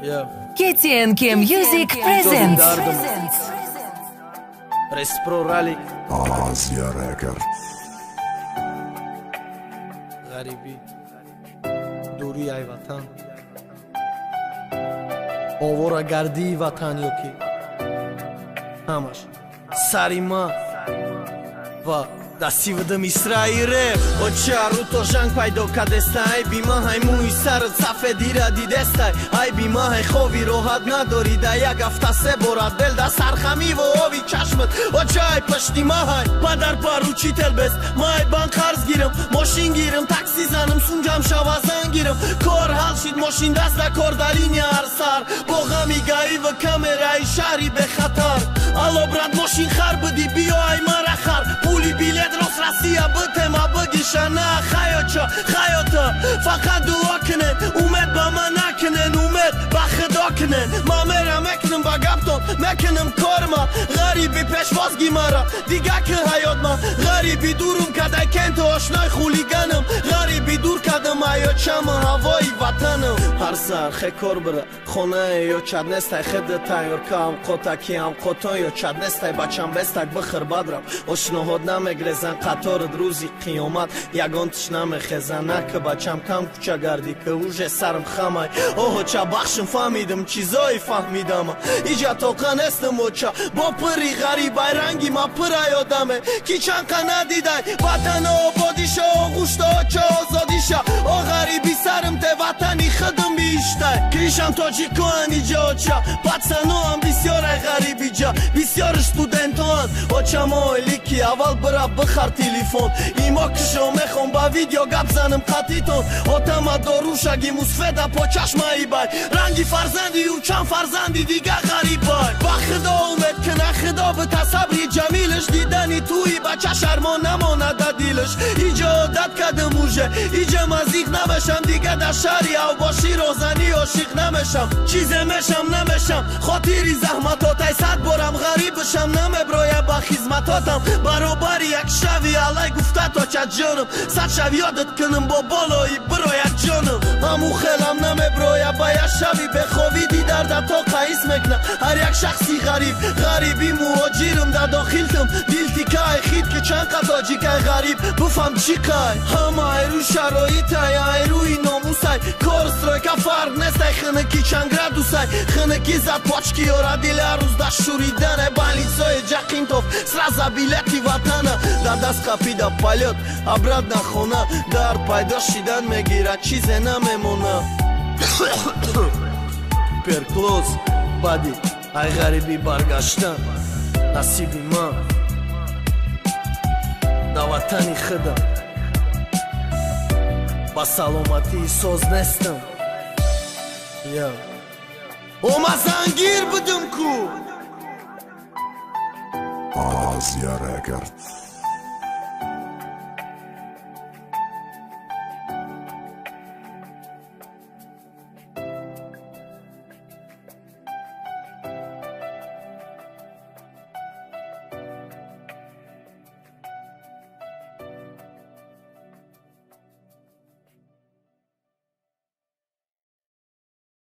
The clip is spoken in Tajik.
KTNK Music presents Respro Rally Asia Records. غریبی دوری ای وطن آوارا گردی وطن یکی همش سری ما و دستی ودم اسرائیل و چارو تو جنگ پیدا کردستای بیما های موی سر صفه دیره دیدستای ای بیما های خوبی راحت نداری دا یک هفته سه بارد دل دا سرخمی و آوی چشمت و چای پشتی ما های پدر پارو چی تل بست مای بان قرض گیرم ماشین گیرم تاکسی زنم سونجم شوازن گیرم کار حل شید ماشین دست دا کار دالینی هر سر با غمی گایی و کامرای شهری به خطر الا برد ماشین خر بدی بیا ای مرا خر پولی بیلت روز رسیه بتما بگیشن نه خیاتا فقط دعا کنن اومد با من نکنن اومد با خدا کنن ما میرم مکنم با گبتون مکنم کارما غریبی پیشوازگی مرا دیگه که حیات ما غریبی دورم کده کنت آشنای خولیگنم غریبی دور کدم آیا چم هوای وطنم هر سر خکار بره خونه یا چد نستای خد تایور کام قطکی هم قطان یا چد نستای بچم بستک بخر بدرم اشنهاد نمگرزن قطار روزی قیامت یگان تشنم خزنه که بچم کم کوچه گردی که اوژه سرم خمای اوه چه بخشم فهمیدم چیزایی فهمیدم ایجا توقع نستم و چه با پری غریبای رنگی ما پرا یادمه کی چند که ندیدای وطن آبادیشا آغوشتا چه آزادیشا او غریبی سرم ته وطنی خدم بیشتای کیشم تاجیکان ایجا چه پتسنو هم بسیار غریبی جا بسیار استودنتان و چه مالی که اول برا بخر تلفن ایما کشو میخوام با ویدیو گپ زنم قطیتون آتما داروشگی مصفده پا چشمایی بای رنگی فرزندی و چند فرزندی دیگه غریب بای با خدا اومد که نه خدا به تصبری جمیلش دیدنی توی بچه شرما نماند دیلش ایجا عادت کده موشه ایجا مزیق نمشم دیگه در شهری او باشی روزنی عاشق نمشم چیزه مشم نمشم خاطری زحمتاتای صد بارم غریب بشم نمبرویه با خیزمتاتم برابر یک شوی علی گفته تا چه جانم صد شوی یادت کنم با بالایی برایت جانم همو خیلم نمبرویه با یک شوی بخوابیدی در تا قیس مکنم هر یک شخصی غریبی مهاجرم در داخلتم دیلتی که خید که چند قطاجی که غریب بفهم چی که همه ایرو شرایط ایروی ناموسای کارسترای که فرق نستای خنکی چند گردوسای خنکی زد پاچکی را دیل روز در شوریدن بالیسای جقین توف سرازا بیلتی وطنه در دست قپیده پالیت عبرت نخونه در پیدا شیدن میگیره چیز نمیمونه پرکلوز بادی ای غریبی برگشتن نصیبی من در وطنی خودم با سلامتی سوز نستم اوما زنگیر بدم کو Asia Records.